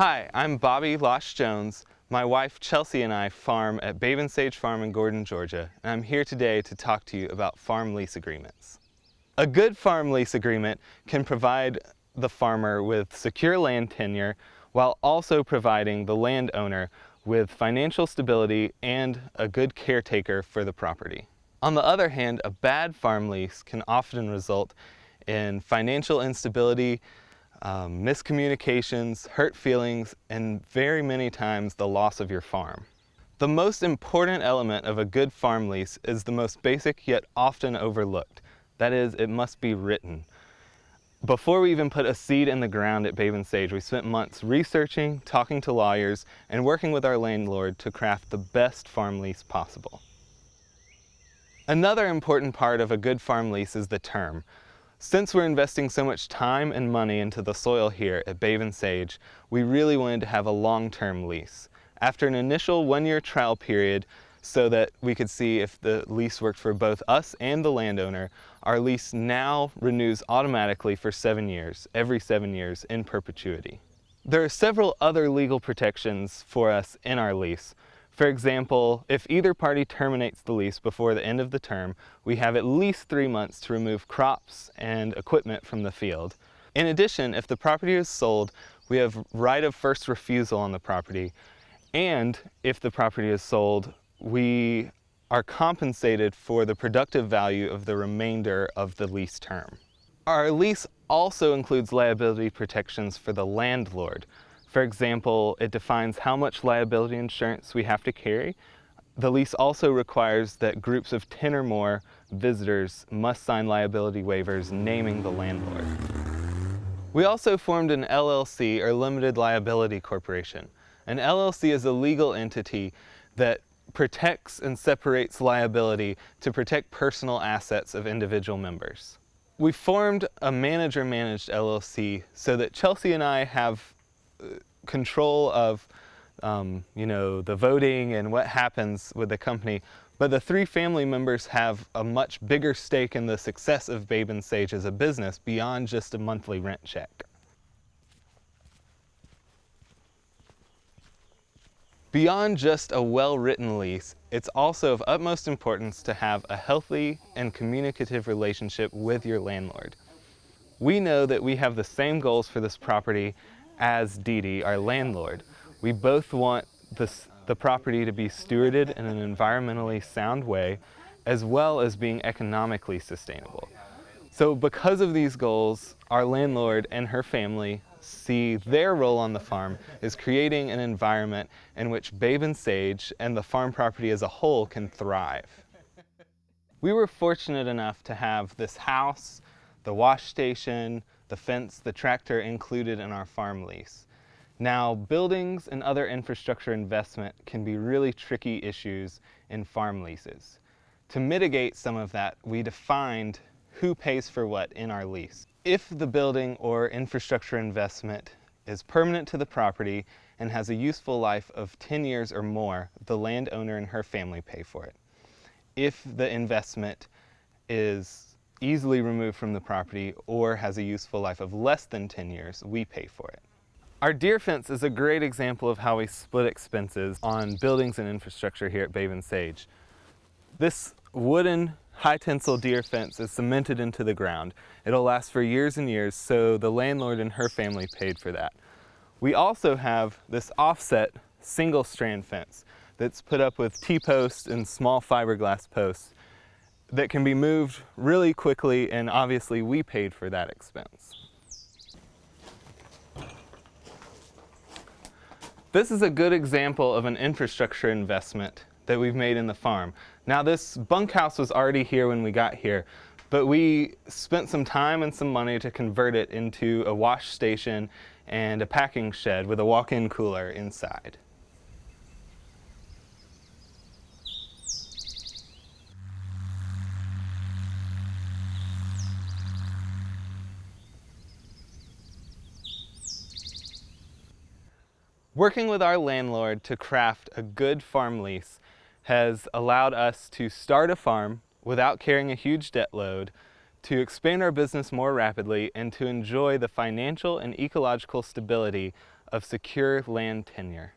Hi, I'm Bobby Losh Jones. My wife Chelsea and I farm at Babe and Sage Farm in Gordon, Georgia, and I'm here today to talk to you about farm lease agreements. A good farm lease agreement can provide the farmer with secure land tenure while also providing the landowner with financial stability and a good caretaker for the property. On the other hand, a bad farm lease can often result in financial instability, miscommunications, hurt feelings, and very many times the loss of your farm. The most important element of a good farm lease is the most basic yet often overlooked. That is, it must be written. Before we even put a seed in the ground at Babe and Sage, we spent months researching, talking to lawyers, and working with our landlord to craft the best farm lease possible. Another important part of a good farm lease is the term. Since we're investing so much time and money into the soil here at Babe and Sage, we really wanted to have a long-term lease. After an initial 1-year trial period, so that we could see if the lease worked for both us and the landowner, our lease now renews automatically for 7 years, every 7 years, in perpetuity. There are several other legal protections for us in our lease. For example, if either party terminates the lease before the end of the term, we have at least 3 months to remove crops and equipment from the field. In addition, if the property is sold, we have right of first refusal on the property, and if the property is sold, we are compensated for the productive value of the remainder of the lease term. Our lease also includes liability protections for the landlord. For example, it defines how much liability insurance we have to carry. The lease also requires that groups of 10 or more visitors must sign liability waivers naming the landlord. We also formed an LLC, or Limited Liability Corporation. An LLC is a legal entity that protects and separates liability to protect personal assets of individual members. We formed a manager-managed LLC so that Chelsea and I have control of the voting and what happens with the company, but the 3 family members have a much bigger stake in the success of Babe and Sage as a business beyond just a monthly rent check. Beyond just a well-written lease, it's also of utmost importance to have a healthy and communicative relationship with your landlord. We know that we have the same goals for this property as Dee Dee, our landlord. We both want the property to be stewarded in an environmentally sound way, as well as being economically sustainable. So because of these goals, our landlord and her family see their role on the farm is creating an environment in which Babe and Sage and the farm property as a whole can thrive. We were fortunate enough to have this house, the wash station, the fence, the tractor included in our farm lease. Now, buildings and other infrastructure investment can be really tricky issues in farm leases. To mitigate some of that, we defined who pays for what in our lease. If the building or infrastructure investment is permanent to the property and has a useful life of 10 years or more, the landowner and her family pay for it. If the investment is easily removed from the property or has a useful life of less than 10 years, we pay for it. Our deer fence is a great example of how we split expenses on buildings and infrastructure here at Babe and Sage. This wooden high tensile deer fence is cemented into the ground. It'll last for years and years, so the landlord and her family paid for that. We also have this offset single strand fence that's put up with T-posts and small fiberglass posts that can be moved really quickly, and obviously we paid for that expense. This is a good example of an infrastructure investment that we've made in the farm. Now, this bunkhouse was already here when we got here, but we spent some time and some money to convert it into a wash station and a packing shed with a walk-in cooler inside. Working with our landlord to craft a good farm lease has allowed us to start a farm without carrying a huge debt load, to expand our business more rapidly, and to enjoy the financial and ecological stability of secure land tenure.